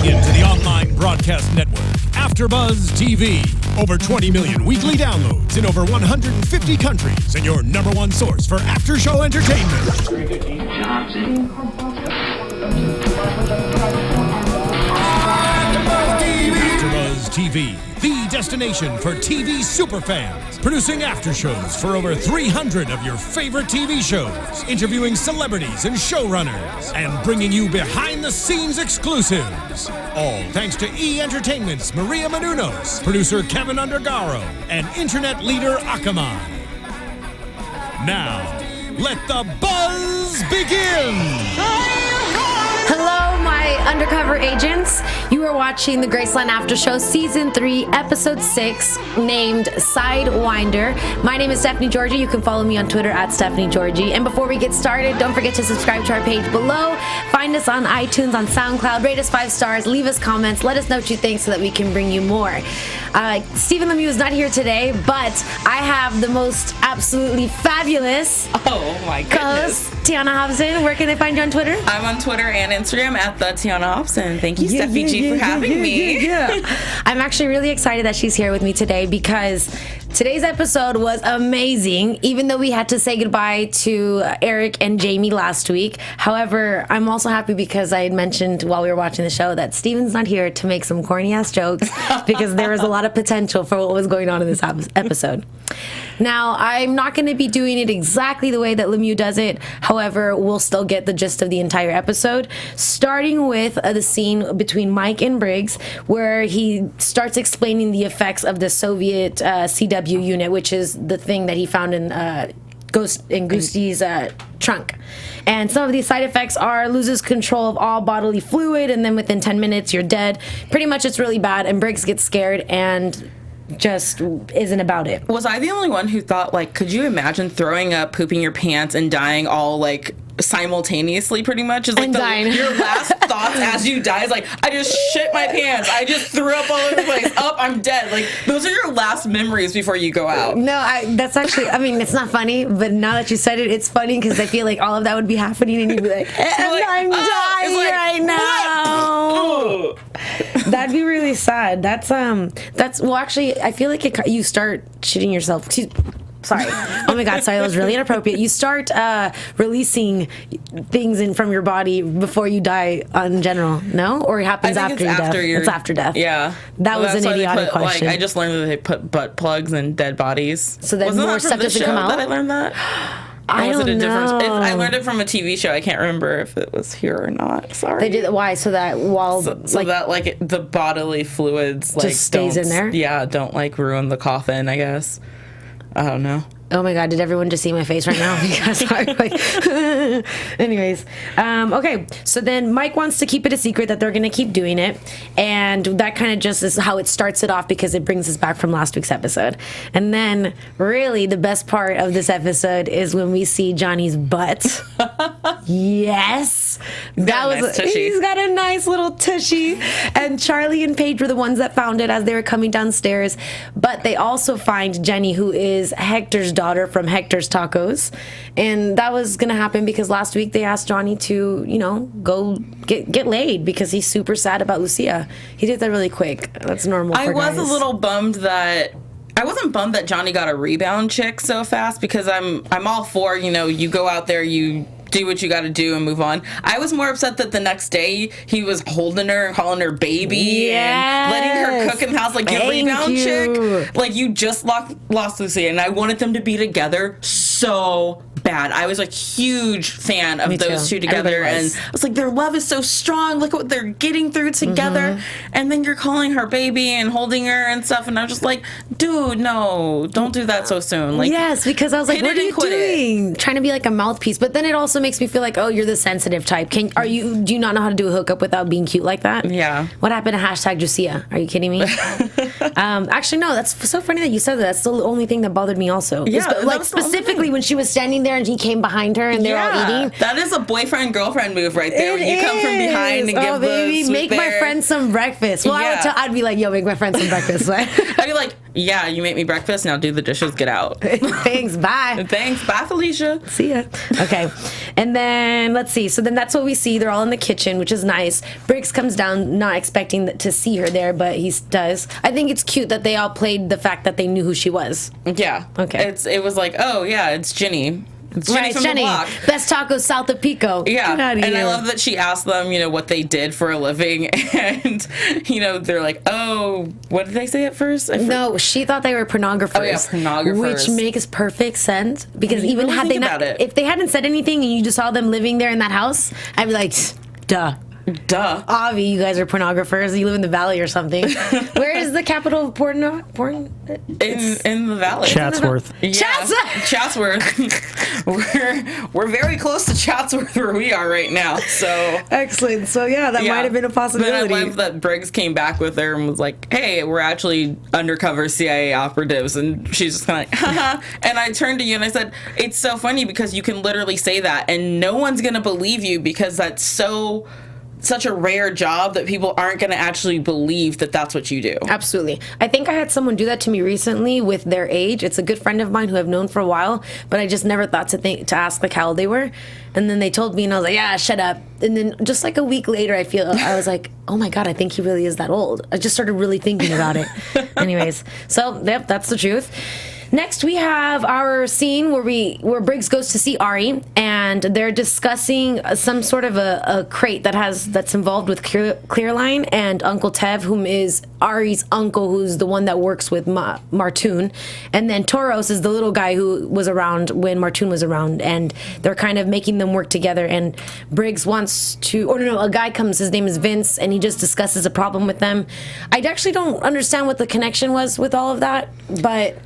Tuning in to the online broadcast network, AfterBuzz TV. Over 20 million weekly downloads in over 150 countries, and your number one source for after-show entertainment. Very good team. Johnson. AfterBuzz TV, the destination for TV superfans. Producing aftershows for over 300 of your favorite TV shows. Interviewing celebrities and showrunners. And bringing you behind-the-scenes exclusives. All thanks to E! Entertainment's Maria Menounos, producer Kevin Undergaro, and internet leader Akamai. Now, let the buzz begin! Hello, my undercover agents. You are watching the Graceland After Show, Season 3, Episode 6, named Sidewinder. My name is Stephanie Georgie. You can follow me on Twitter at Stephanie Georgie. And before we get started, don't forget to subscribe to our page below. Find us on iTunes, on SoundCloud. Rate us 5 stars. Leave us comments. Let us know what you think so that we can bring you more. Stephen Lemieux is not here today, but I have the most absolutely fabulous co-host, Tiana Hobson. Where can they find you on Twitter? I'm on Twitter and Instagram at the Tiana Hobson. Thank you, Steffi G, for having me. I'm actually really excited that she's here with me today because today's episode was amazing, even though we had to say goodbye to Eric and Jamie last week. However, I'm also happy because I had mentioned while we were watching the show that Steven's not here to make some corny-ass jokes because there was a lot of potential for what was going on in this episode. Now, I'm not going to be doing it exactly the way that Lemieux does it. However, we'll still get the gist of the entire episode, starting with the scene between Mike and Briggs, where he starts explaining the effects of the Soviet CW unit, which is the thing that he found in Goosty's trunk. And some of these side effects are loses control of all bodily fluid, and then within 10 minutes, you're dead. Pretty much, it's really bad, and Briggs gets scared and just isn't about it. Was I the only one who thought, like, could you imagine throwing up, pooping your pants, and dying all, like, simultaneously, pretty much? Is like your last thoughts as you die is like, I just shit my pants, I just threw up all over the place, I'm dead. Like, those are your last memories before you go out. No, that's actually, I mean, it's not funny, but now that you said it, it's funny because I feel like all of that would be happening and you'd be like, I'm dying right now. That'd be really sad. That's well, actually, I feel like you start shitting yourself. Sorry. Oh my God, sorry, that was really inappropriate. You start releasing things from your body before you die in general, no? Or it happens after your death? It's after death. Yeah. That was an idiotic question. Like, I just learned that they put butt plugs in dead bodies. So that more stuff doesn't come out? That I learned that? I don't know. I learned it from a TV show. I can't remember if it was here or not. Sorry. They did why? So that while that the bodily fluids like just stays in there. Yeah, don't like ruin the coffin, I guess. I don't know. Oh my God, did everyone just see my face right now? Because I'm like, anyways. Okay, so then Mike wants to keep it a secret that they're going to keep doing it. And that kind of just is how it starts it off because it brings us back from last week's episode. And then really the best part of this episode is when we see Johnny's butt. Yes. He's got a nice little tushy. And Charlie and Paige were the ones that found it as they were coming downstairs. But they also find Jenny, who is Hector's daughter from Hector's Tacos. And that was going to happen because last week they asked Johnny to, go get laid because he's super sad about Lucia. He did that really quick. That's normal for guys. I was a little bummed that... I wasn't bummed that Johnny got a rebound chick so fast because I'm all for, you go out there, you do what you got to do and move on. I was more upset that the next day he was holding her and calling her baby and letting her cook in the house like your rebound chick. Like, you just lost Lucia, and I wanted them to be together so bad. I was a huge fan of those two together, and I was like, their love is so strong. Look what they're getting through together. And then you're calling her baby and holding her and stuff, and I'm just like, dude, no, don't do that so soon. Like, yes, because I was like, what are you doing? Trying to be like a mouthpiece, but then it also makes me feel like, oh, you're the sensitive type. Do you not know how to do a hookup without being cute like that? Yeah. What happened to hashtag Lucia? Are you kidding me? Actually, no, that's so funny that you said that. That's the only thing that bothered me also. Yeah, like specifically when she was standing there and he came behind her and they're all eating. That is a boyfriend-girlfriend move right there. When you come from behind and give baby, the make my friend some breakfast. Well, I'd be like, yo, make my friend some breakfast. I'd be like, yeah, you make me breakfast, now do the dishes, get out. Thanks, bye. Thanks, bye, Felicia. See ya. Okay. And then, let's see. So then that's what we see. They're all in the kitchen, which is nice. Briggs comes down, not expecting to see her there, but he does. I think it's cute that they all played the fact that they knew who she was. Yeah. Okay. It was like, oh, yeah, it's Jenny. It's Jenny from the block. Best tacos south of Pico. Yeah, Get outta and I here. love that she asked them, what they did for a living, and they're like, "Oh, what did they say at first?" No, she thought they were pornographers. Oh yeah, pornographers, which makes perfect sense because even really had they think not, about it. if they hadn't said anything and you just saw them living there in that house, I'd be like, duh. Avi, you guys are pornographers. You live in the valley or something. Where is the capital of porn? In the valley. Chatsworth. Yeah, Chatsworth. we're very close to Chatsworth where we are right now. So excellent. So yeah, that might have been a possibility. Then I love that Briggs came back with her and was like, "Hey, we're actually undercover CIA operatives," and she's just kind of like, haha. And I turned to you and I said, "It's so funny because you can literally say that and no one's gonna believe you because that's such a rare job that people aren't going to actually believe that that's what you do." Absolutely. I think I had someone do that to me recently with their age. It's a good friend of mine who I've known for a while, but I just never thought to ask like how old they were. And then they told me and I was like, yeah, shut up. And then just like a week later, I was like, oh my God, I think he really is that old. I just started really thinking about it. Anyways, so yep, that's the truth. Next, we have our scene where Briggs goes to see Ari, and they're discussing some sort of a crate that's involved with Clearline and Uncle Tev, whom is Ari's uncle, who's the one that works with Martoon, and then Toros is the little guy who was around when Martoon was around, and they're kind of making them work together. And Briggs wants to, a guy comes. His name is Vince, and he just discusses a problem with them. I actually don't understand what the connection was with all of that, but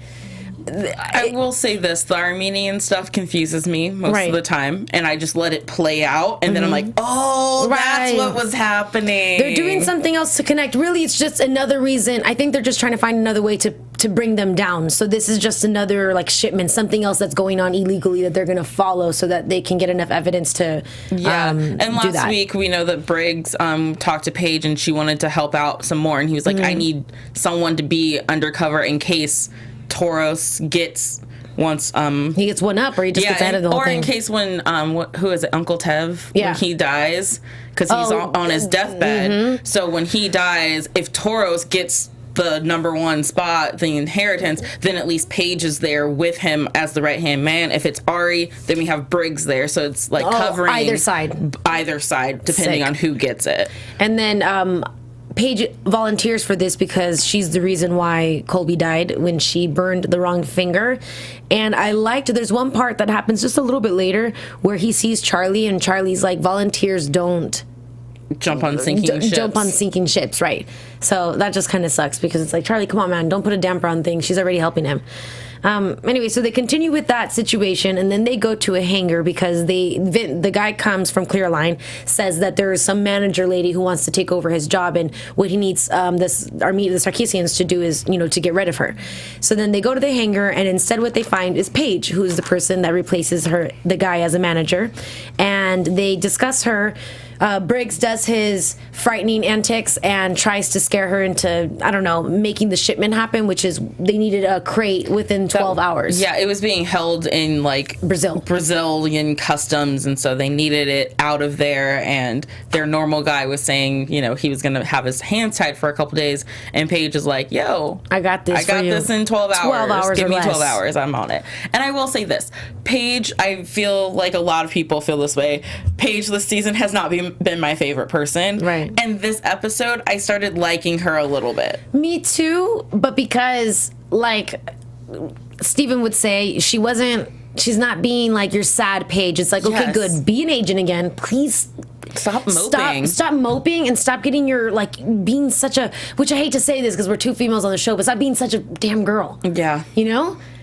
I will say this, the Armenian stuff confuses me most of the time, and I just let it play out, and then I'm like, oh, that's what was happening. They're doing something else to connect. Really, it's just another reason. I think they're just trying to find another way to bring them down. So this is just another shipment, something else that's going on illegally that they're going to follow so that they can get enough evidence to and last week we know that Briggs talked to Paige and she wanted to help out some more, and he was like, I need someone to be undercover in case Toros gets he gets one up, or he just gets out of the whole thing. Or in case when who is it, Uncle Tev, when he dies, because he's on his deathbed. So when he dies, if Toros gets the number one spot, the inheritance, then at least Paige is there with him as the right hand man. If it's Ari, then we have Briggs there, so it's covering either side depending on who gets it. And then Paige volunteers for this because she's the reason why Colby died when she burned the wrong finger. And I liked, there's one part that happens just a little bit later where he sees Charlie, and Charlie's like, volunteers don't jump on sinking ships. Right? So that just kind of sucks because it's like, Charlie, come on, man, don't put a damper on things. She's already helping him. Anyway, so they continue with that situation, and then they go to a hangar because the guy comes from Clearline, says that there is some manager lady who wants to take over his job, and what he needs the Sarkeesians to do is, to get rid of her. So then they go to the hangar, and instead what they find is Paige, who's the person that replaces the guy as a manager, and they discuss her. Briggs does his frightening antics and tries to scare her into, making the shipment happen, which is they needed a crate within 12 hours. Yeah, it was being held in Brazilian customs, and so they needed it out of there, and their normal guy was saying, he was going to have his hands tied for a couple days, and Paige is like, yo, I got this in 12 hours. 12 hours Give me less. 12 hours, I'm on it. And I will say this, Paige, I feel like a lot of people feel this way. Paige this season has not been my favorite person. Right. And this episode, I started liking her a little bit. Me too, but because, Steven would say, she's not being your sad Paige. It's like, okay, good, be an agent again. Please stop moping. Stop moping and stop getting your, being such a, which I hate to say this because we're two females on the show, but stop being such a damn girl. Yeah.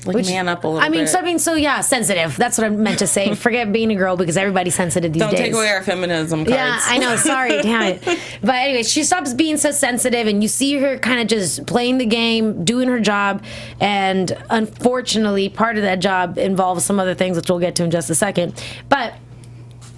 Man up a little bit. Stop being so, sensitive. That's what I meant to say. Forget being a girl because everybody's sensitive these days. Don't take away our feminism cards. Yeah, I know. Sorry, damn it. But anyway, she stops being so sensitive, and you see her kind of just playing the game, doing her job, and unfortunately, part of that job involves some other things, which we'll get to in just a second. But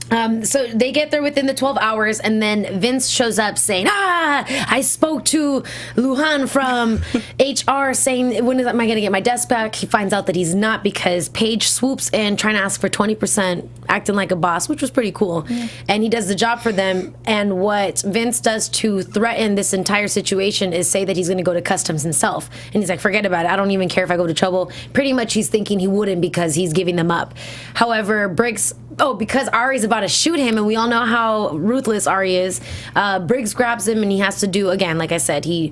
So they get there within the 12 hours, and then Vince shows up saying, I spoke to Luhan from HR saying, when am I going to get my desk back? He finds out that he's not, because Paige swoops in trying to ask for 20%, acting like a boss, which was pretty cool. Yeah. And he does the job for them. And what Vince does to threaten this entire situation is say that he's going to go to customs himself. And he's like, forget about it. I don't even care if I go to trouble. Pretty much he's thinking he wouldn't because he's giving them up. However, Briggs... because Ari's about to shoot him, and we all know how ruthless Ari is. Briggs grabs him, and he has to do, again, like I said, he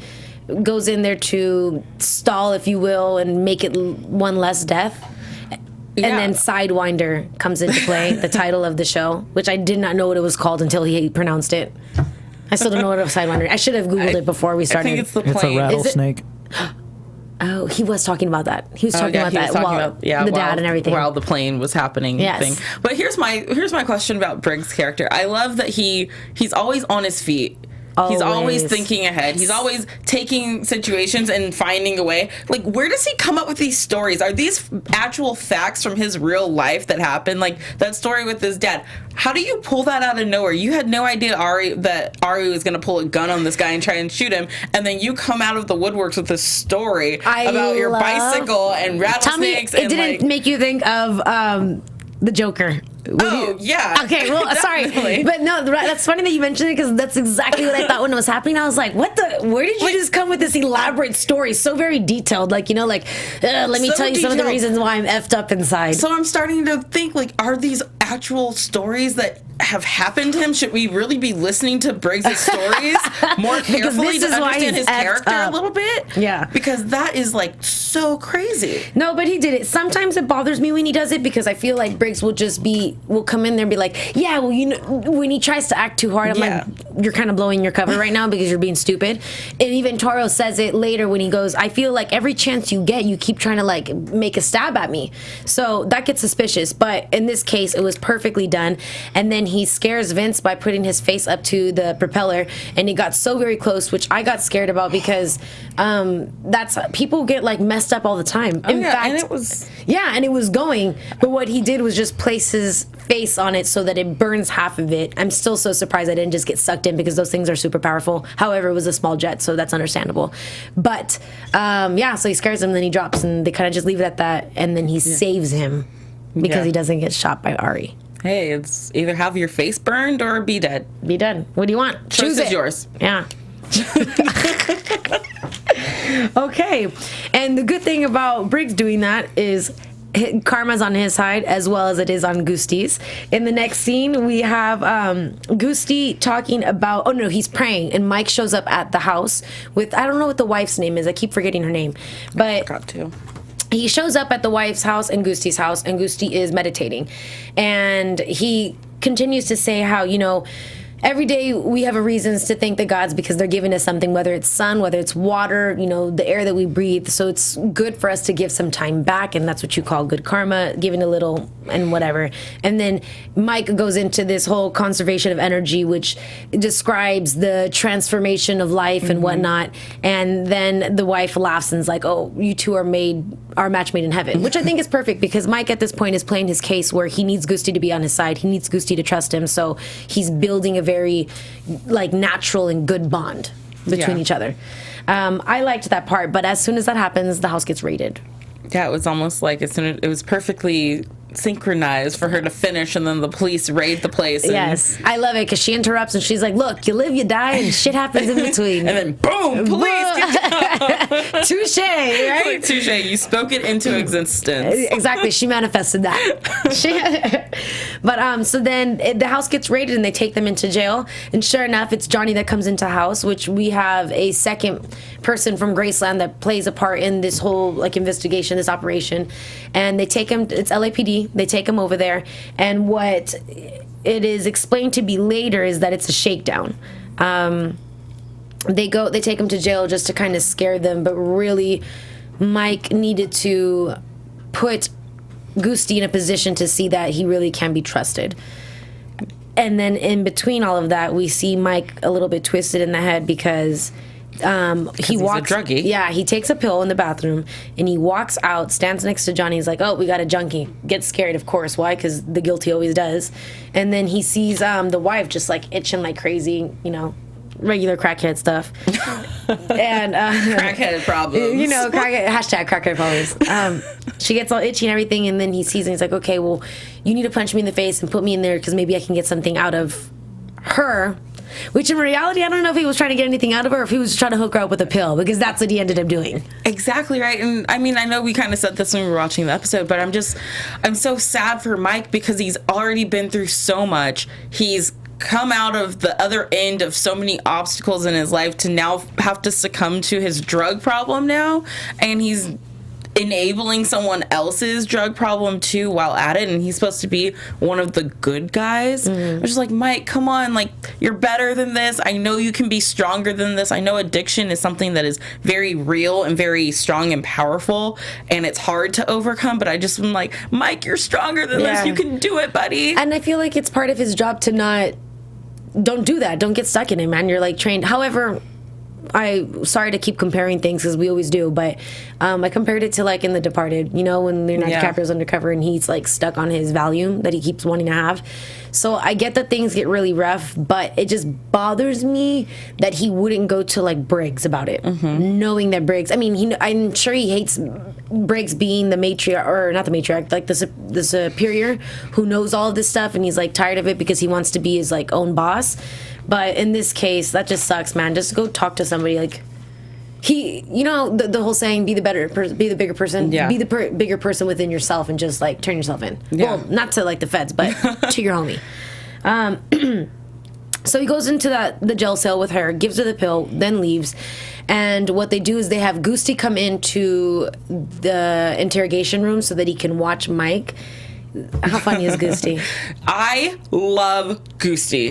goes in there to stall, if you will, and make it one less death. Yeah. And then Sidewinder comes into play, the title of the show, which I did not know what it was called until he pronounced it. I still don't know what a Sidewinder. I should have Googled it before we started. I think it's the plane. It's a rattlesnake. Oh, he was talking about that. He was talking about that. The dad and everything. While the plane was happening. Yes. Thing. But here's my question about Briggs' character. I love that he's always on his feet. He's always thinking ahead. He's always taking situations and finding a way. Like, where does he come up with these stories? Are these actual facts from his real life that happened? Like that story with his dad. How do you pull that out of nowhere? You had no idea that Ari was going to pull a gun on this guy and try and shoot him, and then you come out of the woodworks with this story about your bicycle and rattlesnakes. Tell me, it didn't make you think of the Joker. Yeah. Okay, well, sorry. But no, that's funny that you mentioned it, because that's exactly what I thought when it was happening. I was like, where did you just come with this elaborate story? So very detailed. Like, let me tell you some of the reasons why I'm effed up inside. So I'm starting to think, like, are these actual stories that have happened to him? Should we really be listening to Briggs' stories more carefully to understand his character a little bit? Yeah. Because that is, like, so crazy. No, but he did it. Sometimes it bothers me when he does it, because I feel like Briggs will come in there and be like, yeah, well, when he tries to act too hard, I'm like, you're kind of blowing your cover right now because you're being stupid. And even Toro says it later when he goes, I feel like every chance you get, you keep trying to, like, make a stab at me. So that gets suspicious. But in this case, it was perfectly done. And then he scares Vince by putting his face up to the propeller, and he got so very close, which I got scared about, because that's people get, like, messed up all the time. In fact, and it was and it was going, but what he did was just place his face on it so that it burns half of it. I'm still so surprised I didn't just get sucked in, because those things are super powerful. However, it was a small jet, so that's understandable. But so he scares him, then he drops, and they kind of just leave it at that, and then he saves him because he doesn't get shot by Ari. Hey, it's either have your face burned or be dead. Be dead. What do you want? Choose it. Yours. Yeah. Okay. And the good thing about Briggs doing that is karma's on his side as well as it is on Gusti's. In the next scene, we have Gusti talking about, he's praying, and Mike shows up at the house with, I don't know what the wife's name is. I keep forgetting her name. But I forgot to. He shows up at the wife's house and Gusti's house, and Gusti is meditating. And he continues to say how, every day we have a reasons to thank the gods because they're giving us something, whether it's sun, whether it's water, the air that we breathe. So it's good for us to give some time back, and that's what you call good karma, giving a little and whatever. And then Mike goes into this whole conservation of energy, which describes the transformation of life and whatnot. And then the wife laughs and is like, oh, you two are a match made in heaven, which I think is perfect, because Mike at this point is playing his case where he needs Gusti to be on his side. He needs Gusti to trust him. So he's building a very natural and good bond between each other. I liked that part, but as soon as that happens, the house gets raided. Yeah, it was almost like it was perfectly synchronized for her to finish, and then the police raid the place. Yes, I love it, because she interrupts and she's like, look, you live, you die, and shit happens in between. And then boom, police. Touche, right? Touche, you spoke it into existence. Exactly, she manifested that. But so then the house gets raided and they take them into jail, and sure enough, it's Johnny that comes into house, which we have a second person from Graceland that plays a part in this whole investigation, this operation. And they take him, it's LAPD, they take him over there, and what it is explained to be later is that it's a shakedown. They take him to jail just to kind of scare them, but really Mike needed to put Gusti in a position to see that he really can be trusted. And then in between all of that, we see Mike a little bit twisted in the head, because he walks. He's a druggie. Yeah, he takes a pill in the bathroom and he walks out, stands next to Johnny. He's like, "Oh, we got a junkie." Gets scared, of course. Why? Because the guilty always does. And then he sees the wife just like itching like crazy, regular crackhead stuff. And Crackhead problems. Hashtag crackhead problems. She gets all itchy and everything, and then he sees and he's like, "Okay, well, you need to punch me in the face and put me in there because maybe I can get something out of her." Which in reality, I don't know if he was trying to get anything out of her or if he was trying to hook her up with a pill, because that's what he ended up doing. Exactly right. And I mean, I know we kind of said this when we were watching the episode, but I'm so sad for Mike because he's already been through so much. He's come out of the other end of so many obstacles in his life to now have to succumb to his drug problem now. And he's enabling someone else's drug problem too while at it, and he's supposed to be one of the good guys. I'm just like, Mike, come on, like, you're better than this. I know you can be stronger than this. I know addiction is something that is very real and very strong and powerful, and it's hard to overcome, but I just am like, Mike, you're stronger than this. You can do it, buddy. And I feel like it's part of his job to don't do that. Don't get stuck in it, man. You're like trained. However, sorry to keep comparing things because we always do, but I compared it to like in The Departed, when Leonardo DiCaprio's undercover and he's like stuck on his Valium that he keeps wanting to have. So I get that things get really rough, but it just bothers me that he wouldn't go to like Briggs about it, knowing that Briggs, I'm sure he hates Briggs being the matriarch, or not the matriarch, like the superior who knows all of this stuff, and he's like tired of it because he wants to be his like own boss. But in this case, that just sucks, man. Just go talk to somebody. Like, the whole saying, be the bigger person. Yeah. Be the bigger person within yourself and just, like, turn yourself in. Yeah. Well, not to, like, the feds, but to your homie. So he goes into the jail cell with her, gives her the pill, then leaves. And what they do is they have Gusti come into the interrogation room so that he can watch Mike. How funny is Gusti? I love Gusti.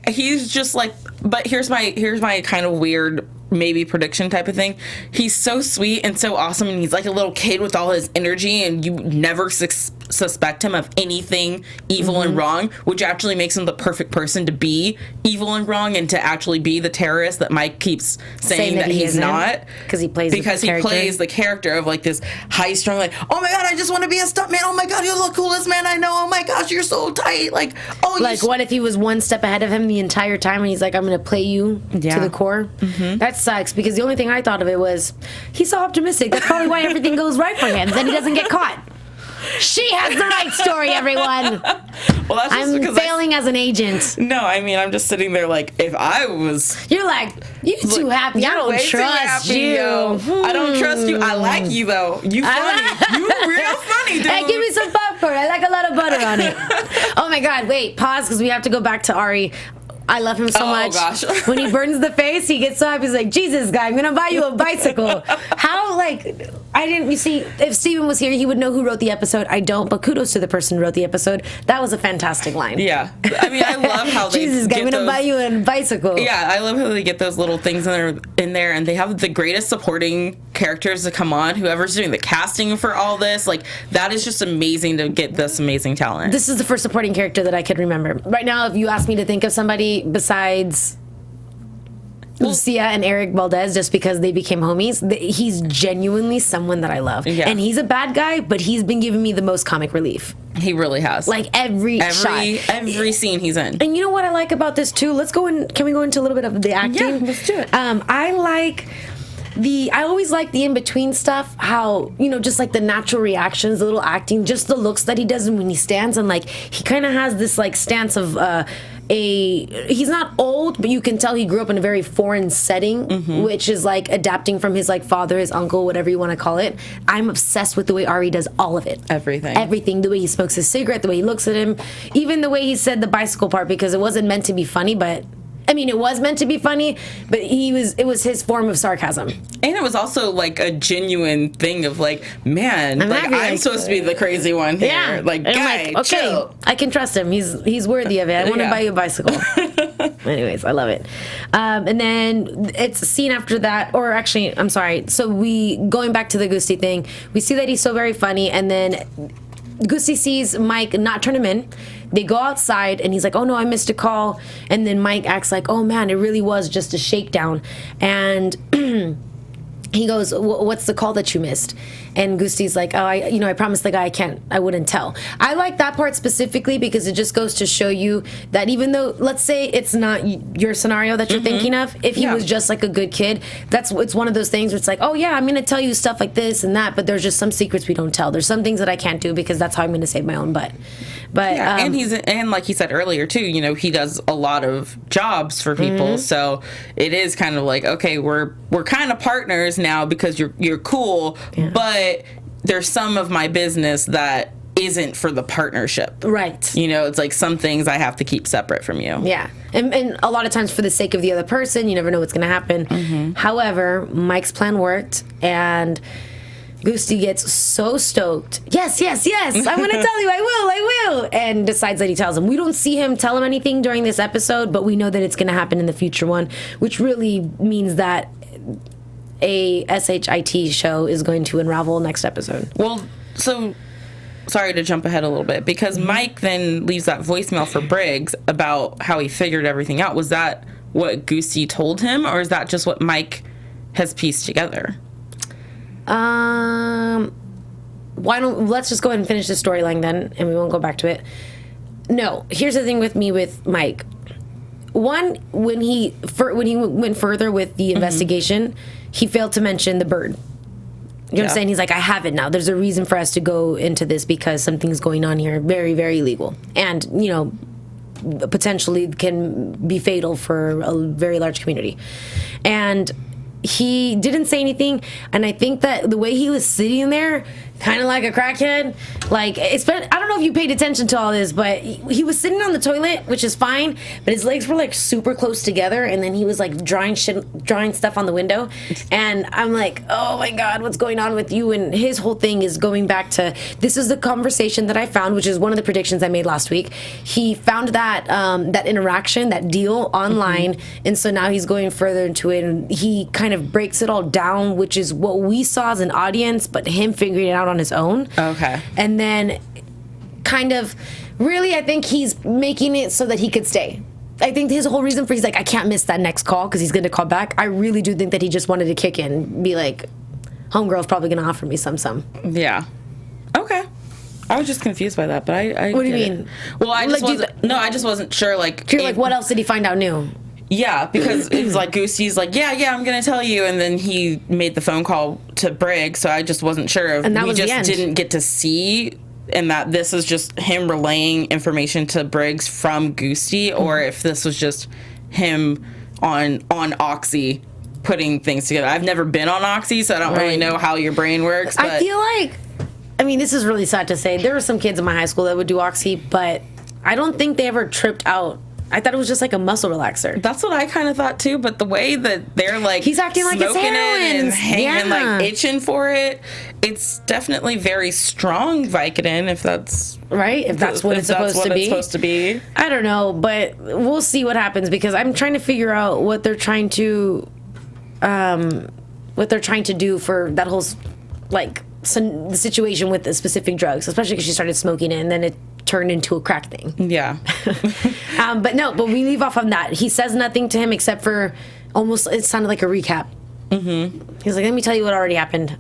He's just like, but here's my kind of weird maybe prediction type of thing. He's so sweet and so awesome, and he's like a little kid with all his energy, and you never suspect him of anything evil and wrong, which actually makes him the perfect person to be evil and wrong and to actually be the terrorist that Mike keeps saying that he's not, because he plays the character of like this high strung, like, oh my god, I just want to be a stuntman, oh my god, you're the coolest man I know, oh my gosh, you're so tight, like, oh, like, what if he was one step ahead of him the entire time and he's like, I'm gonna play you to the core? That sucks, because the only thing I thought of it was he's so optimistic. That's probably why everything goes right for him. Then he doesn't get caught. She has the right story, everyone. Well, that's just I'm failing as an agent. No, I mean, I'm just sitting there like, if I was... You're like, you're too happy. I don't trust you. I don't trust you. I like you, though. You funny. You real funny, dude. Hey, give me some popcorn. I like a lot of butter on it. Oh, my God. Wait, pause, because we have to go back to Ari. I love him so much. Gosh. When he burns the face, he gets up. He's like, Jesus, guy, I'm going to buy you a bicycle. How, like, you see, if Steven was here, he would know who wrote the episode. I don't, but kudos to the person who wrote the episode. That was a fantastic line. Yeah. I mean, I love how they Jesus, guy, I'm going to buy you a bicycle. Yeah, I love how they get those little things in there, and they have the greatest supporting characters to come on. Whoever's doing the casting for all this, like, that is just amazing to get this amazing talent. This is the first supporting character that I could remember. Right now, if you ask me to think of somebody besides Lucia and Eric Valdez, just because they became homies, he's genuinely someone that I love. Yeah. And he's a bad guy, but he's been giving me the most comic relief. He really has. Like every scene he's in. And you know what I like about this too? Can we go into a little bit of the acting? Yeah, let's do it. I always like the in-between stuff, how, just like the natural reactions, the little acting, just the looks that he does when he stands, and like he kind of has this like stance of he's not old, but you can tell he grew up in a very foreign setting, which is like adapting from his like father, his uncle, whatever you want to call it. I'm obsessed with the way Ari does all of it. Everything. The way he smokes his cigarette, the way he looks at him, even the way he said the bicycle part, because it wasn't meant to be funny, but it was meant to be funny, but it was his form of sarcasm. And it was also like a genuine thing of like, man, I'm supposed to be the crazy one here. Yeah. Like, guy, okay, chill. I can trust him. He's worthy of it. I want to buy you a bicycle. Anyways, I love it. And then it's a scene after that, or actually, I'm sorry. So going back to the Gusti thing, we see that he's so very funny, and then Gusti sees Mike not turn him in, They go outside, and he's like, oh, no, I missed a call. And then Mike acts like, oh, man, it really was just a shakedown. And he goes, what's the call that you missed? And Gusti's like, oh, I promised the guy I wouldn't tell. I like that part specifically because it just goes to show you that even though, let's say it's not your scenario that you're thinking of, if he was just like a good kid, it's one of those things where it's like, oh yeah, I'm going to tell you stuff like this and that, but there's just some secrets we don't tell. There's some things that I can't do because that's how I'm going to save my own butt. But and like he said earlier too, he does a lot of jobs for people, so it is kind of like, okay, we're kind of partners now because you're cool, but there's some of my business that isn't for the partnership. Right. It's like some things I have to keep separate from you. Yeah. And a lot of times for the sake of the other person, you never know what's going to happen. However, Mike's plan worked, and Gusti gets so stoked. Yes. I'm going to tell you. I will. And decides that he tells him. We don't see him tell him anything during this episode, but we know that it's going to happen in the future one, which really means that a SHIT show is going to unravel next episode. Well, so sorry to jump ahead a little bit, because Mike then leaves that voicemail for Briggs about how he figured everything out. Was that what Gusti told him, or is that just what Mike has pieced together? Let's just go ahead and finish the storyline then, and we won't go back to it. No, here's the thing with me with Mike. One, when he went further with the investigation, he failed to mention the bird. You know what I'm saying? He's like, I have it now. There's a reason for us to go into this because something's going on here, very, very illegal, and potentially can be fatal for a very large community. And he didn't say anything, and I think that the way he was sitting there, kind of like a crackhead, like, I don't know if you paid attention to all this, but he was sitting on the toilet, which is fine, but his legs were like super close together, and then he was like drawing stuff on the window, and I'm like, oh my god, what's going on with you? And his whole thing is going back to, this is the conversation that I found, which is one of the predictions I made last week. He found that that interaction, that deal online, and so now he's going further into it, and he kind of breaks it all down, which is what we saw as an audience, but him figuring it out on his own. Okay. And then kind of really, I think he's making it so that he could stay. I think his whole reason for he's like, I can't miss that next call because he's going to call back. I really do think that he just wanted to kick in and be like, homegirl's probably going to offer me some. Yeah. Okay. I was just confused by that, but I what do you mean? It. Well, I just wasn't sure. Like, you're like, what else did he find out new? Yeah, because it was like Gusti's like, yeah, I'm gonna tell you, and then he made the phone call to Briggs, so I just wasn't sure if we just didn't get to see, and that this is just him relaying information to Briggs from Gusti, or if this was just him on Oxy putting things together. I've never been on Oxy, so I don't really know how your brain works. But I feel like, this is really sad to say, there were some kids in my high school that would do Oxy, but I don't think they ever tripped out. I thought it was just like a muscle relaxer. That's what I kind of thought too, but the way that they're like, he's acting like it's heroin and hanging, like itching for it, it's definitely very strong Vicodin, if that's right. If that's what it's supposed to be. I don't know, but we'll see what happens, because I'm trying to figure out what they're trying to do for that whole the situation with the specific drugs, especially because she started smoking it and then it turned into a crack thing. Yeah. But we leave off on that. He says nothing to him except for it sounded like a recap. Mm-hmm. He's like, let me tell you what already happened,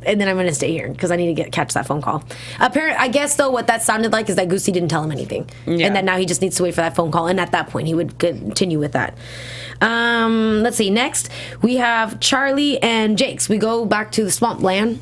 and then I'm going to stay here because I need to catch that phone call. I guess, though, what that sounded like is that Gusti didn't tell him anything. Yeah. And that now he just needs to wait for that phone call, and at that point he would continue with that. Let's see. Next, we have Charlie and Jakes. We go back to the swamp land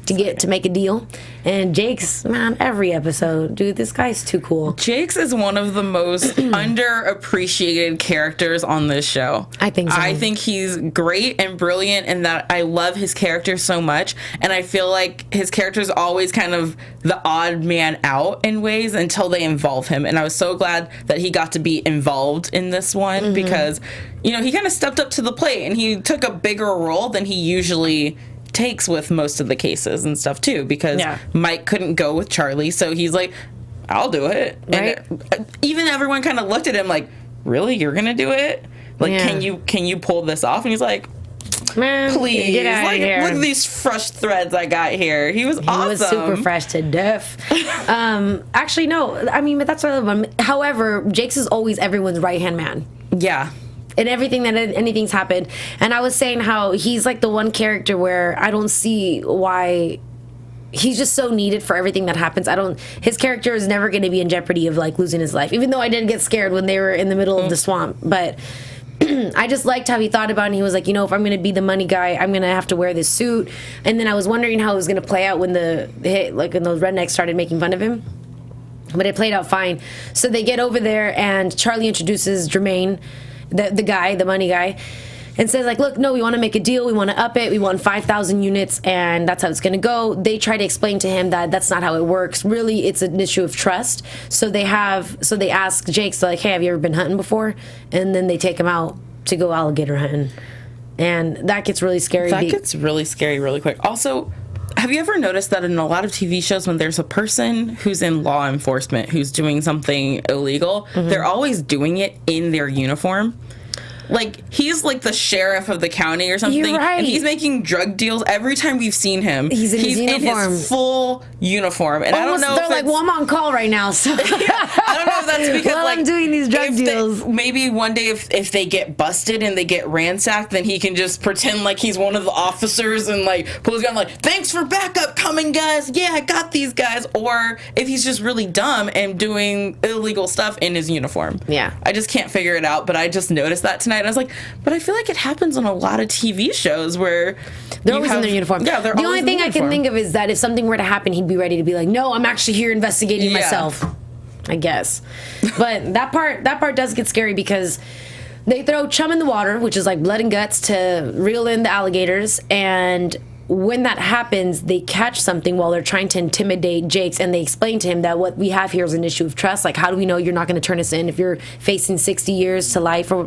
to make a deal, and Jakes, man, every episode, dude, this guy's too cool. Jakes is one of the most underappreciated characters on this show. I think so. I think he's great and brilliant, and that I love his character so much, and I feel like his character is always kind of the odd man out in ways until they involve him, and I was so glad that he got to be involved in this one, because he kind of stepped up to the plate and he took a bigger role than he usually takes with most of the cases and stuff too, because Mike couldn't go with Charlie, so he's like, I'll do it. Right. And even everyone kind of looked at him like, really, you're gonna do it? Like, can you pull this off? And he's like, Man, please. get out of here. Look at these fresh threads I got here. He was awesome. He was super fresh to death. Actually, no. I mean, but that's what I love him. However, Jake's is always everyone's right-hand man. Yeah. In everything that anything's happened. And I was saying how he's like the one character where I don't see why he's just so needed for everything that happens. His character is never going to be in jeopardy of like losing his life, even though I did get scared when they were in the middle of the swamp. But I just liked how he thought about it, and he was like, you know, if I'm going to be the money guy, I'm going to have to wear this suit. And then I was wondering how it was going to play out when when those rednecks started making fun of him. But it played out fine. So they get over there, and Charlie introduces Jermaine, the guy, the money guy, and says like, look, no, we want to make a deal. We want to up it. We want 5,000 units, and that's how it's going to go. They try to explain to him that that's not how it works. Really, it's an issue of trust. So they ask Jake, so like, hey, have you ever been hunting before? And then they take him out to go alligator hunting. And that gets really scary. That gets really scary really quick. Also, have you ever noticed that in a lot of TV shows, when there's a person who's in law enforcement who's doing something illegal, they're always doing it in their uniform? Like, he's like the sheriff of the county or something. You're right. And he's making drug deals. Every time we've seen him, he's in his full uniform. And almost, I don't know they're like, well, I'm on call right now. So I don't know if that's because while I'm doing these drug deals. Maybe one day if they get busted and they get ransacked, then he can just pretend like he's one of the officers and like pull his gun like, thanks for backup coming, guys. Yeah, I got these guys. Or if he's just really dumb and doing illegal stuff in his uniform. Yeah. I just can't figure it out, but I just noticed that tonight. I was like, but I feel like it happens on a lot of TV shows where they're always in their uniform. Yeah, they're the always only thing in I can think of is that if something were to happen, he'd be ready to be like, no, I'm actually here investigating myself. I guess. But that part does get scary because they throw chum in the water, which is like blood and guts, to reel in the alligators, and when that happens, they catch something while they're trying to intimidate Jakes, and they explain to him that what we have here is an issue of trust. Like, how do we know you're not going to turn us in if you're facing 60 years to life or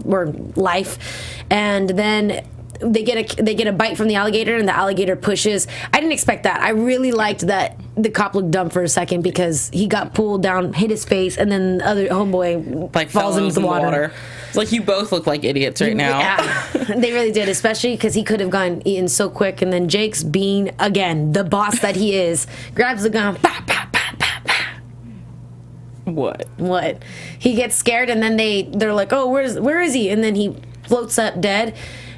life? And then they get a bite from the alligator, and the alligator pushes. I didn't expect that. I really liked that the cop looked dumb for a second because he got pulled down, hit his face, and then the other homeboy like falls into the water. It's like you both look like idiots right now. Yeah, they really did, especially because he could have gone eaten so quick. And then Jake's being, again, the boss that he is, grabs the gun, bah, bah, bah, bah, bah. What? He gets scared, and then they're like, oh, where is he? And then he floats up dead.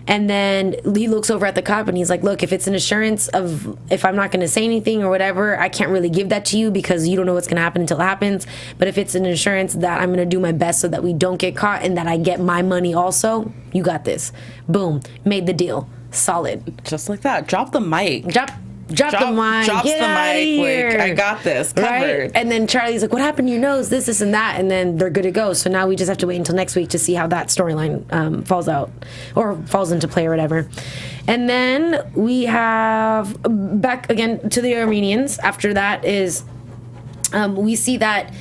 And then he looks over at the cop and he's like, look, if it's an assurance of if I'm not going to say anything or whatever, I can't really give that to you because you don't know what's going to happen until it happens. But if it's an assurance that I'm going to do my best so that we don't get caught and that I get my money also, you got this. Boom. Made the deal. Solid. Just like that. Drop the mic. Drop the mic. Drops Get the out of mic. here. Like, I got this covered. Right? And then Charlie's like, what happened to your nose? This, and that. And then they're good to go. So now we just have to wait until next week to see how that storyline falls out or falls into play or whatever. And then we have back again to the Armenians. After that is we see that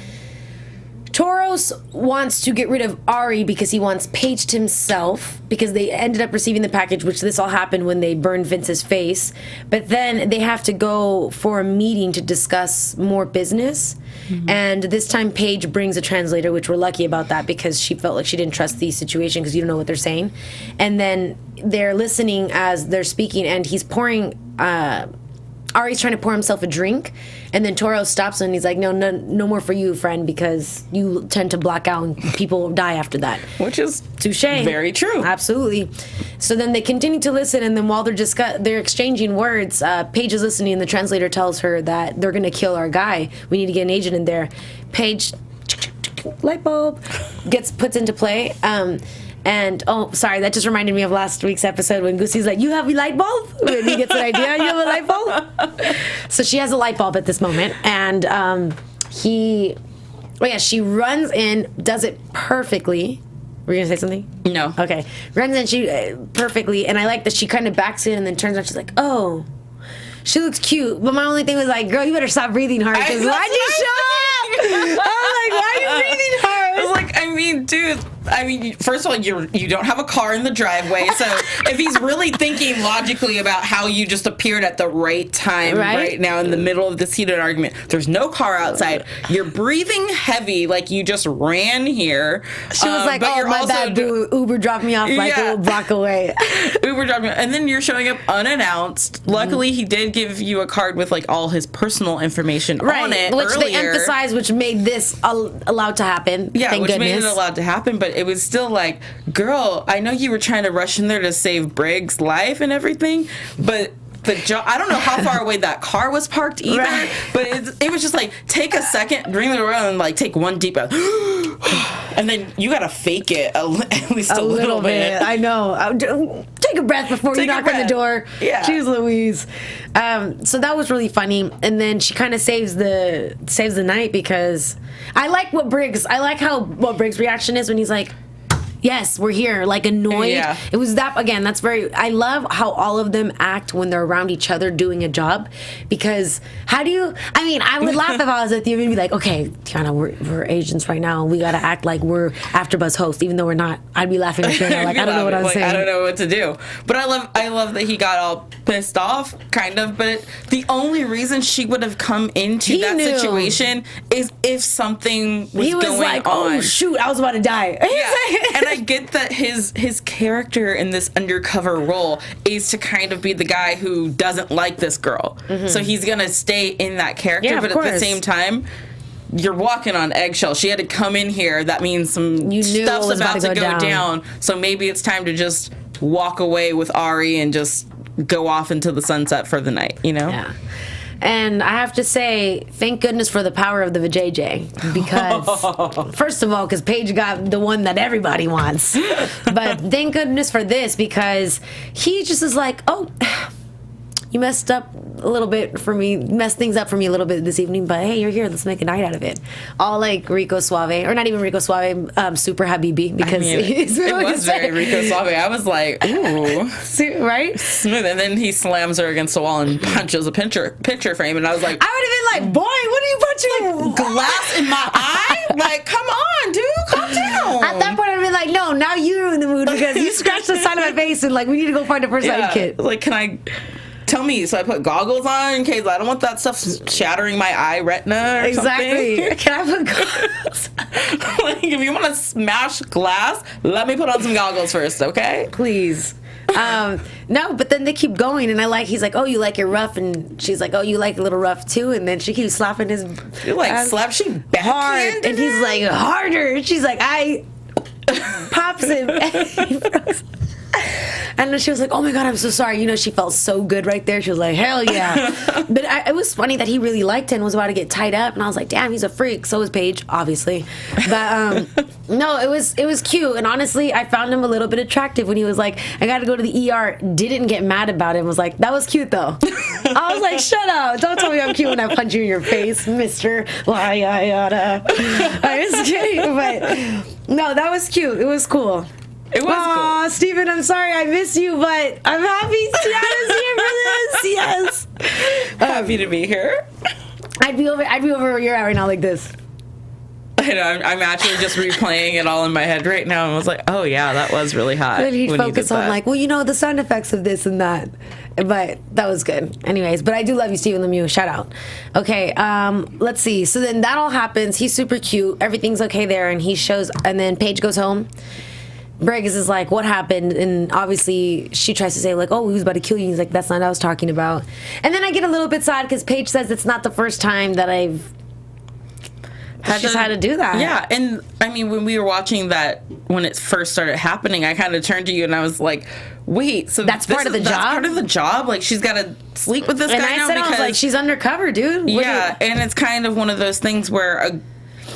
Toros wants to get rid of Ari because he wants Paige to himself because they ended up receiving the package, which this all happened when they burned Vince's face. But then they have to go for a meeting to discuss more business. Mm-hmm. And this time Paige brings a translator, which we're lucky about that because she felt like she didn't trust the situation because you don't know what they're saying. And then they're listening as they're speaking, and he's pouring... Ari's trying to pour himself a drink, and then Toro stops him and he's like, no more for you, friend, because you tend to black out and people die after that. Which is touché. Very true. Absolutely. So then they continue to listen, and then while they're exchanging words, Paige is listening, and the translator tells her that they're going to kill our guy. We need to get an agent in there. Paige, light bulb, puts into play. And, oh, sorry, that just reminded me of last week's episode when Goosey's like, you have a light bulb? When he gets an idea, you have a light bulb? So she has a light bulb at this moment. And she runs in, does it perfectly. Were you going to say something? No. Okay. Runs in perfectly. And I like that she kind of backs in and then turns around. She's like, oh, she looks cute. But my only thing was like, girl, you better stop breathing hard. Because why'd you show up? I was like, why are you breathing hard? I was like, mean, dude. First of all, you don't have a car in the driveway, so if he's really thinking logically about how you just appeared at the right time, right now in the middle of this heated argument, there's no car outside. You're breathing heavy, like you just ran here. She was like, "Oh, my bad, boo. Uber dropped me off like a little block away." Uber dropped me, and then you're showing up unannounced. Luckily, he did give you a card with like all his personal information on it, which earlier. They emphasized, which made this allowed to happen. Yeah, thank which goodness. made it allowed to happen, but it was still like, girl, I know you were trying to rush in there to save Briggs' life and everything, but I don't know how far away that car was parked either, but it was just like, take a second, ring the around, and like take one deep breath, and then you gotta fake it at least a little bit. I know. Take a breath before you knock on the door. Yeah. Jeez Louise. So that was really funny, and then she kind of saves the night because I like what Briggs' reaction is when he's like, yes, we're here, like annoyed. Yeah. It was that, again, that's very, I love how all of them act when they're around each other doing a job, because I would laugh if I was with you and be like, okay, Tiana, we're agents right now, and we gotta act like we're AfterBuzz hosts, even though we're not. I'd be laughing at you now, like, I don't know what I'm saying. I don't know what to do. But I love that he got all pissed off, kind of, but the only reason she would have come into that situation is if something was going like, on. Oh, shoot, I was about to die. Yeah. And I get that his character in this undercover role is to kind of be the guy who doesn't like this girl. Mm-hmm. So he's going to stay in that character, but at the same time, you're walking on eggshells. She had to come in here. That means some stuff's about to go down. So maybe it's time to just walk away with Ari and just go off into the sunset for the night, you know? Yeah. And I have to say, thank goodness for the power of the vajayjay, because first of all, because Paige got the one that everybody wants, but thank goodness for this, because he just is like, oh, you messed up a little bit for me, messed things up for me a little bit this evening, but hey, you're here, let's make a night out of it. All like Rico Suave, or not even Rico Suave, Super Habibi, because it was very Rico Suave. I was like, ooh. Right? Smooth. And then he slams her against the wall and punches a picture frame, and I was like, I would have been like, boy, what are you punching? Glass in my eye? Like, come on, dude, calm down. At that point, I'd be like, no, now you're in the mood, because you scratched the side of my face, and like, we need to go find a first aid kit. Like, can I... Tell me, so I put goggles on in case I don't want that stuff shattering my eye retina or something. Can I put goggles? Like, if you want to smash glass, let me put on some goggles first, okay? Please. No, but then they keep going, and he's like, oh, you like it rough, and she's like, oh, you like a little rough too, and then she keeps slapping his she backhanded hard, and he's like, harder, and she's like, I pops him. And then she was like, oh my God, I'm so sorry. You know, she felt so good right there. She was like, hell yeah. But it was funny that he really liked it and was about to get tied up. And I was like, damn, he's a freak. So is Paige, obviously. But no, it was cute. And honestly, I found him a little bit attractive when he was like, I got to go to the ER. Didn't get mad about it. Was like, that was cute though. I was like, shut up. Don't tell me I'm cute when I punch you in your face, Mr. Liada. I was kidding. But no, that was cute. It was cool. It was cool. Steven, I'm sorry I miss you, but I'm happy Tiana's here for this. Yes. Happy to be here. I'd be over where you're at right now, like this. I know, I'm actually just replaying it all in my head right now, and I was like, oh yeah, that was really hot. But he'd focus on like, well, you know, the sound effects of this and that. But that was good. Anyways, but I do love you, Steven Lemieux. Shout out. Okay, let's see. So then that all happens. He's super cute. Everything's okay there, and and then Paige goes home. Briggs is like, what happened? And obviously she tries to say like, oh, he was about to kill you. He's like, that's not what I was talking about. And then I get a little bit sad because Paige says it's not the first time that I've had to do that. Yeah, and I mean, when we were watching that, when it first started happening, I kind of turned to you and I was like, wait, so that's part of the job? That's part of the job? Like, she's got to sleep with this guy now? And I was like, she's undercover, dude. And it's kind of one of those things where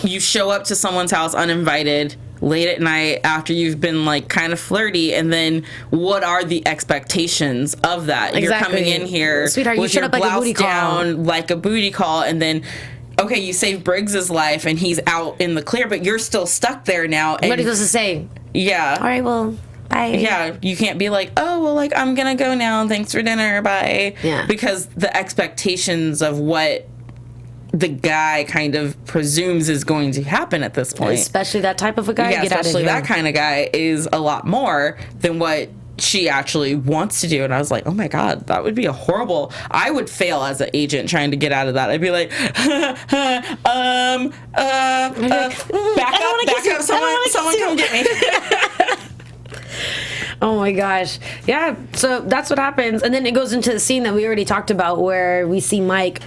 you show up to someone's house uninvited, late at night after you've been like kind of flirty, and then what are the expectations of that? Exactly. You're coming in here, sweetheart, you showed up like a booty call, like a booty call, and then okay, you saved Briggs's life and he's out in the clear, but you're still stuck there now. And, what are you supposed to say? Yeah. All right, well, bye. Yeah, you can't be like, oh, well, like, I'm gonna go now, thanks for dinner, bye. Yeah. Because the expectations of what the guy kind of presumes is going to happen at this point. Especially that type of a guy. Yeah, Get out of especially here. that kind of guy is a lot more than what she actually wants to do. And I was like, oh my God, that would be a horrible. I would fail as an agent trying to get out of that. I'd be like, back up, someone come get me. Oh my gosh. Yeah, so that's what happens. And then it goes into the scene that we already talked about where we see Mike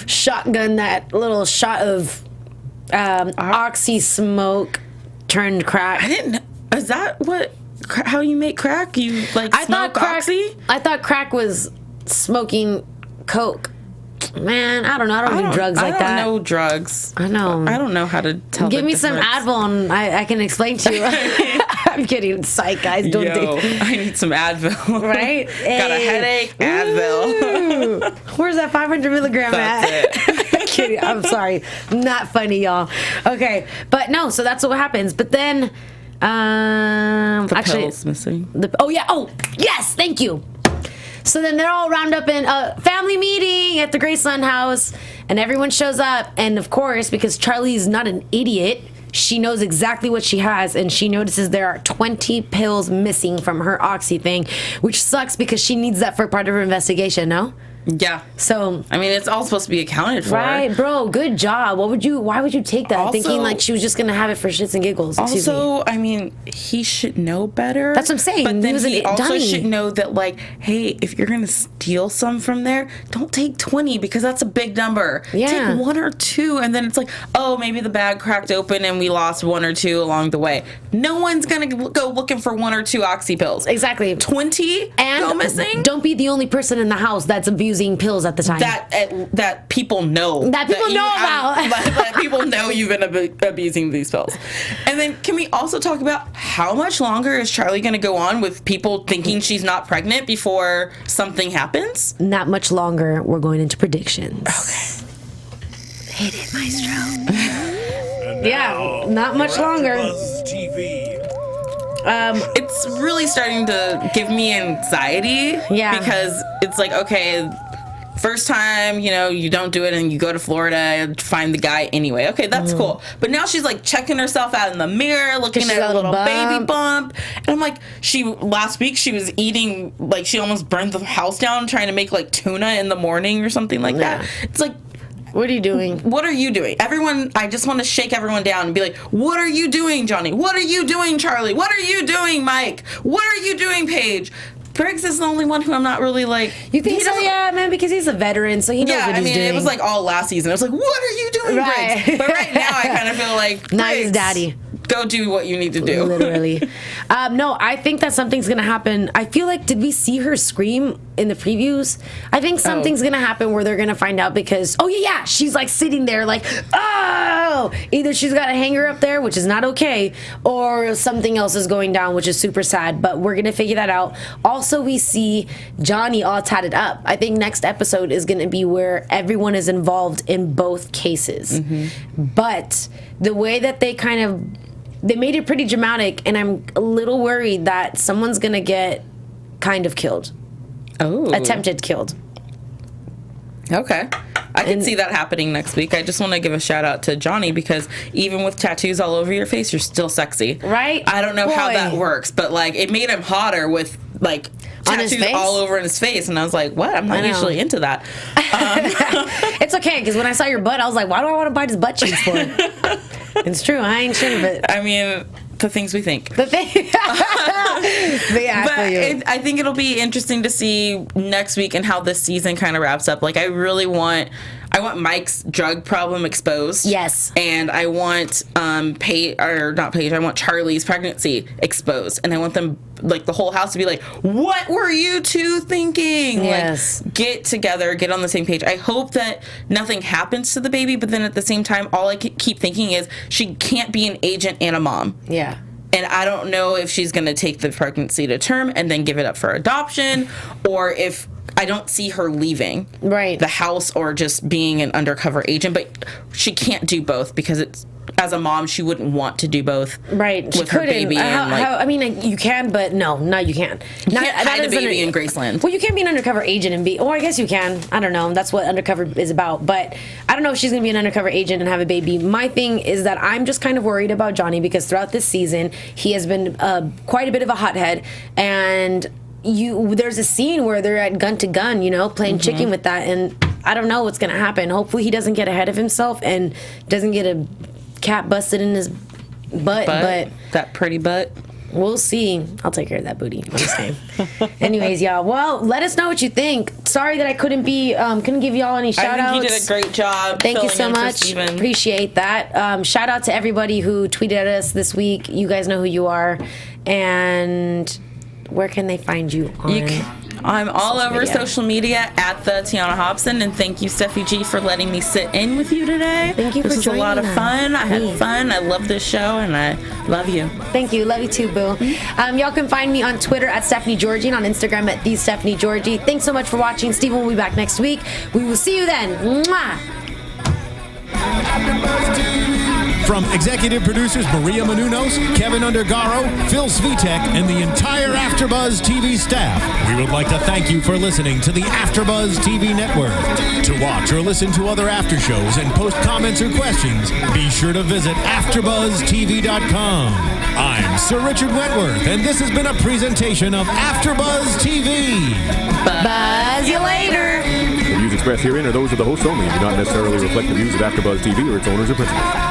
shotgun that little shot of oxy smoke turned crack. I didn't. Is that how you make crack? You like smoke oxy? I thought crack was smoking coke. Man, I don't know. I don't do drugs like that. I don't know drugs. I know. I don't know how to tell. Give the me some difference. Advil and I can explain to you. I'm kidding. Psych, guys. Don't think. I need some Advil. Right? Got a headache. Advil. Ooh. Where's that 500 milligram That's at? it. Kidding. I'm sorry. Not funny, y'all. Okay, but no. So that's what happens. But then, The pill's missing. Oh yes. Thank you. So then they're all round up in a family meeting at the Graceland house, and everyone shows up. And of course, because Charlie's not an idiot, she knows exactly what she has, and she notices there are 20 pills missing from her oxy thing, which sucks because she needs that for part of her investigation, no? Yeah. So, I mean, it's all supposed to be accounted for. right, bro, good job. Why would you take that? Also- Thinking like she was just gonna have it for shits and giggles. Excuse me. Also, I mean, he should know better. That's what I'm saying. But He then was he an also dummy. should know that, like, hey, if you're gonna steal some from there, don't take 20 because that's a big number. Yeah. Take 1 or 2, and then it's like, oh, maybe the bag cracked open and we lost 1 or 2 along the way. No one's gonna go looking for 1 or 2 oxy pills. Exactly. 20 And go missing. don't be the only person in the house that's abusing pills at the time. That people know. That people know about. That people know you've been abusing these pills. And then can we also talk about how much longer is Charlie going to go on with people thinking she's not pregnant before something happens? Not much longer. We're going into predictions. Okay. Hit it, maestro. Yeah, not much longer. It's really starting to give me anxiety. Yeah. Because it's like, okay, first time, you don't do it and you go to Florida and find the guy anyway. Okay, that's cool. But now she's like checking herself out in the mirror, looking She's at got a a little bump. baby bump. And I'm like, last week she was eating, like she almost burned the house down trying to make like tuna in the morning or something like that. It's like, What are you doing? what are you doing? I just want to shake everyone down and be like, what are you doing, Johnny? What are you doing, Charlie? What are you doing, Mike? What are you doing, Paige? Briggs is the only one who I'm not really like. You think he so? doesn't- Yeah, man, because he's a veteran, so he knows Yeah, what I he's mean, doing. it was like all last season. I was like, what are you doing, Right. Briggs? But right now, I kind of feel like, Now he's Briggs, daddy. Go do what you need to do. Literally. No, I think that something's gonna happen. I feel like, did we see her scream in the previews? I think something's gonna happen where they're gonna find out because, yeah, she's like sitting there like, oh, either she's got a hanger up there, which is not okay, or something else is going down, which is super sad, but we're gonna figure that out. Also, we see Johnny all tatted up. I think next episode is gonna be where everyone is involved in both cases. But the way that they made it pretty dramatic, and I'm a little worried that someone's gonna get kind of killed. Oh. Attempted killed. Okay. I can see that happening next week. I just want to give a shout out to Johnny because even with tattoos all over your face, you're still sexy. Right? I don't know how Boy. that works, but like it made him hotter with like On his tattoos face? all over in his face. And I was like, what? I'm not know. usually into that. It's okay, because when I saw your butt, I was like, why do I want to bite his butt cheeks for? It's true. I ain't sure of it. I mean, the things we think. The thing. But yeah, But I feel you. I think it'll be interesting to see next week and how this season kind of wraps up. Like, I want Mike's drug problem exposed. Yes. And I want I want Charlie's pregnancy exposed. And I want them, like, the whole house to be like, what were you two thinking? Yes. Like, get together, get on the same page. I hope that nothing happens to the baby, but then at the same time, all I keep thinking is she can't be an agent and a mom. Yeah. And I don't know if she's going to take the pregnancy to term and then give it up for adoption, or if I don't see her leaving Right. the house or just being an undercover agent. But she can't do both because as a mom, she wouldn't want to do both. Right. She with her couldn't. baby. I mean, you can, but no, you can't. You can't hide a baby in Graceland. Well, you can't be an undercover agent and be. Oh, I guess you can. I don't know. That's what undercover is about. But I don't know if she's going to be an undercover agent and have a baby. My thing is that I'm just kind of worried about Johnny because throughout this season, he has been quite a bit of a hothead. And there's a scene where they're at gun to gun, playing chicken with that. And I don't know what's going to happen. Hopefully he doesn't get ahead of himself and doesn't get a cat busted in his butt, but that pretty butt. We'll see. I'll take care of that booty. I'm just saying. Anyways, y'all. Well, let us know what you think. Sorry that I couldn't give y'all any shout outs. I think you did a great job. Thank you so much. Appreciate that. Shout out to everybody who tweeted at us this week. You guys know who you are. And where can they find you on? I'm all over social media at the Tiana Hobson, and thank you, Steffi G, for letting me sit in with you today. Thank you for joining us. This was a lot of fun. I had fun. I love this show, and I love you. Thank you. Love you too, boo. Y'all can find me on Twitter at Stephanie Georgie and on Instagram at the Stephanie Georgie. Thanks so much for watching. Steven will be back next week. We will see you then. Mwah! From executive producers Maria Menounos, Kevin Undergaro, Phil Svitek, and the entire AfterBuzz TV staff, we would like to thank you for listening to the AfterBuzz TV network. To watch or listen to other after shows and post comments or questions, be sure to visit AfterBuzzTV.com. I'm Sir Richard Wentworth, and this has been a presentation of AfterBuzz TV. Buzz you later. The views expressed herein are those of the hosts only and do not necessarily reflect the views of AfterBuzz TV or its owners or principals.